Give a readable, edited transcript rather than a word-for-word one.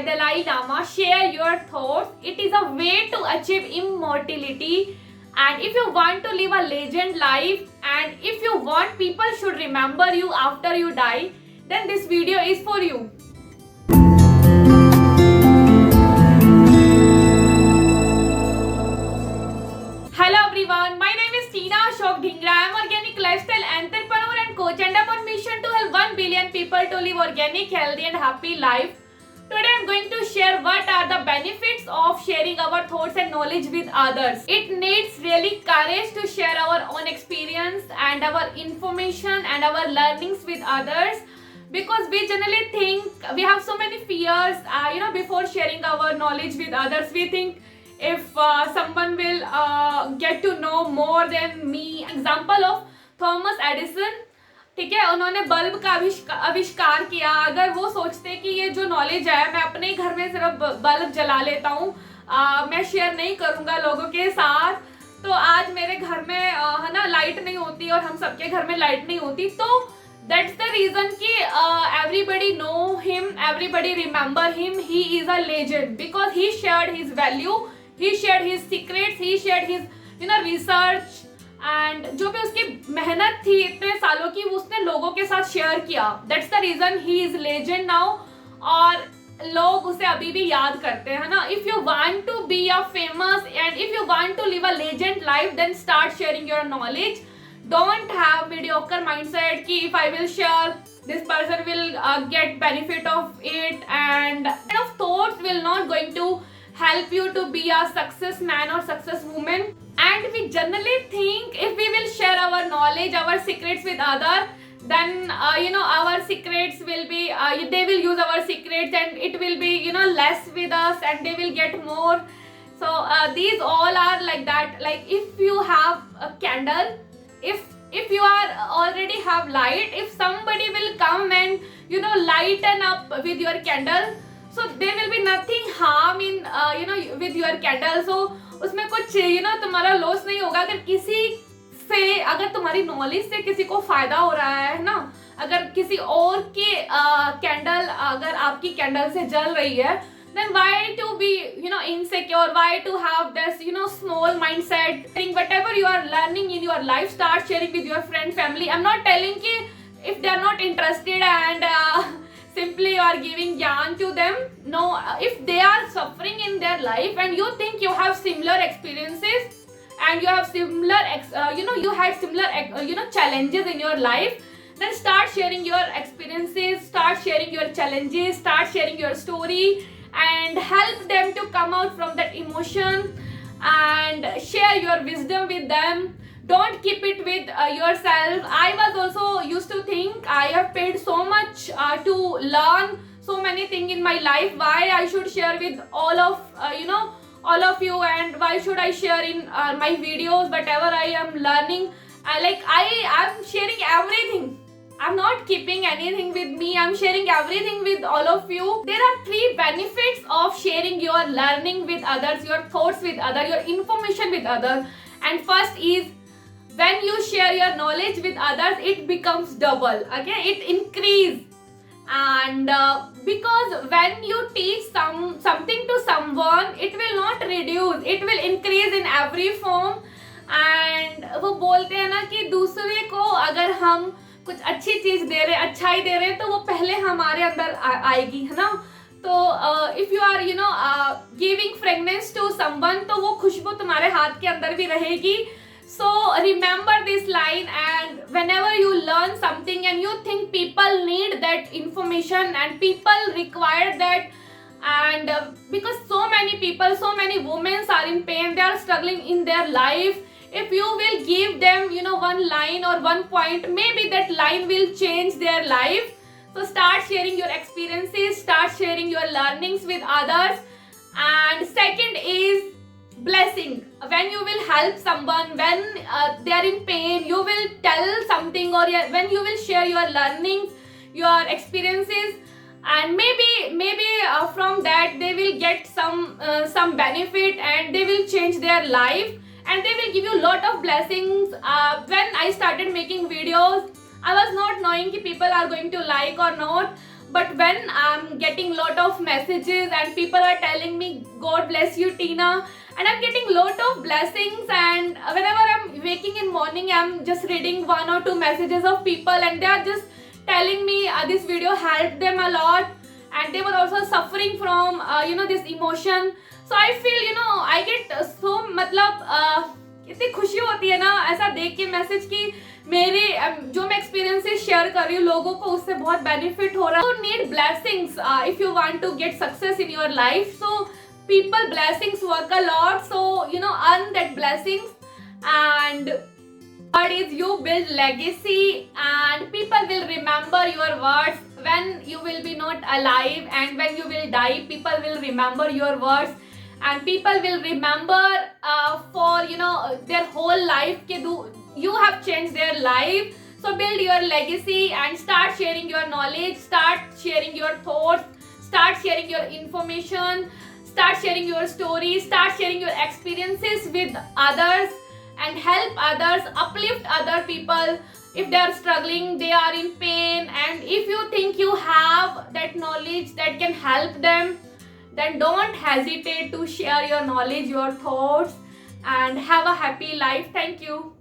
Dalai Lama, share your thoughts. It is a way to achieve immortality. And if you want to live a legend life, and if you want people should remember you after you die, then this video is for you. Hello everyone, my name is Tina Ashok Dhingra. I am organic lifestyle entrepreneur and coach, and I am on mission to help 1 billion people to live organic, healthy and happy life. Today I am going to share what are the benefits of sharing our thoughts and knowledge with others. It needs really courage to share our own experience and our information and our learnings with others, because we generally think we have so many fears before sharing our knowledge with others. We think if someone will get to know more than me. Example of Thomas Edison, ठीक है, उन्होंने bulb का आविष्कार किया. अगर वो सोचते कि ये जो नॉलेज है मैं अपने ही घर में सिर्फ बल्ब जला लेता हूँ, मैं शेयर नहीं करूँगा लोगों के साथ, तो आज मेरे घर में है ना लाइट नहीं होती और हम सबके घर में लाइट नहीं होती. तो दैट्स द रीजन कि everybody know him, everybody remember him. He is a legend because he shared his value, he shared his secrets, he shared his research, and जो भी उसकी मेहनत थी इतने सालों की वो उसने लोगों के साथ शेयर किया. That's the reason he is legend now, और लोग उसे अभी भी याद करते हैं ना. If you want to be a famous and if you want to live a legend life, then start sharing your knowledge. Don't have mediocre mindset कि if I will share, this person will get benefit of it, and kind of thoughts will not going to help you to be a success man or success woman. And we generally think if we will share our knowledge, our secrets with other, then our secrets will be they will use our secrets and it will be less with us and they will get more. So these all are like that. Like if you have a candle, if you are already have light, if somebody will come and lighten up with your candle, so there will be nothing harm in with your candle. So उसमें कुछ तुम्हारा loss नहीं होगा. अगर किसी से, अगर तुम्हारी नॉलेज से किसी को फायदा हो रहा है ना, अगर किसी और के कैंडल अगर आपकी कैंडल से जल रही है, then why to be insecure, why to have this small mindset. Whatever you are learning in your life, start sharing with your friend, family. I'm not telling कि if they are not interested and simply you are giving gyan to them. No, if they are suffering in their life and you think you have similar experiences and you have similar you had similar challenges in your life, then start sharing your experiences, start sharing your challenges, start sharing your story and help them to come out from that emotion and share your wisdom with them. Don't keep it with yourself. I was also used to think I have paid so much to learn so many things in my life. Why I should share with all of all of you, and why should I share in my videos whatever I am learning? I am sharing everything. I'm not keeping anything with me. I'm sharing everything with all of you. There are 3 benefits of sharing your learning with others, your thoughts with others, your information with others. And first is, when you share your knowledge with others, it becomes double. Okay, it increase. And because when you teach something to someone, it will not reduce, it will increase in every form. And वो बोलते हैं ना कि दूसरे को अगर हम कुछ अच्छी चीज दे रहे, अच्छाई दे रहे, तो वो पहले हमारे अंदर आएगी, है ना. तो if you are giving fragrance to someone, तो वो खुशबू तुम्हारे हाथ के अंदर भी रहेगी. So remember this line, and whenever you learn something and you think people need that information and people require that, and because so many people, so many women are in pain, they are struggling in their life, if you will give them one line or one point, maybe that line will change their life. So start sharing your experiences, start sharing your learnings with others. And second is blessing. When you will help someone, when they are in pain, you will tell something, or when you will share your learnings, your experiences, and maybe from that they will get some benefit and they will change their life and they will give you lot of blessings. When I started making videos, I was not knowing if people are going to like or not, but when I'm getting lot of messages and people are telling me God bless you Tina, and I'm getting lot of blessings. And whenever I'm waking in morning, I'm just reading one or two messages of people and they are just telling me this video helped them a lot, and they were also suffering from this emotion. So I feel I get so मतलब इतनी खुशी होती है ना ऐसा देख के message की मेरे जो मैं एक्सपीरियंसेस शेयर कर रही हूँ लोगों को उससे बहुत बेनिफिट हो रहा है. You need blessings if you want to get success in your life. So people blessings work a lot, so earn that blessings. And what is you build legacy and people will remember your words when you will be not alive, and when you will die people will remember your words, and people will remember for their whole life ke you have changed their life. So build your legacy and start sharing your knowledge, start sharing your thoughts, start sharing your information, start sharing your stories, start sharing your experiences with others, and help others, uplift other people if they are struggling, they are in pain. And if you think you have that knowledge that can help them, then don't hesitate to share your knowledge, your thoughts, and have a happy life. Thank you.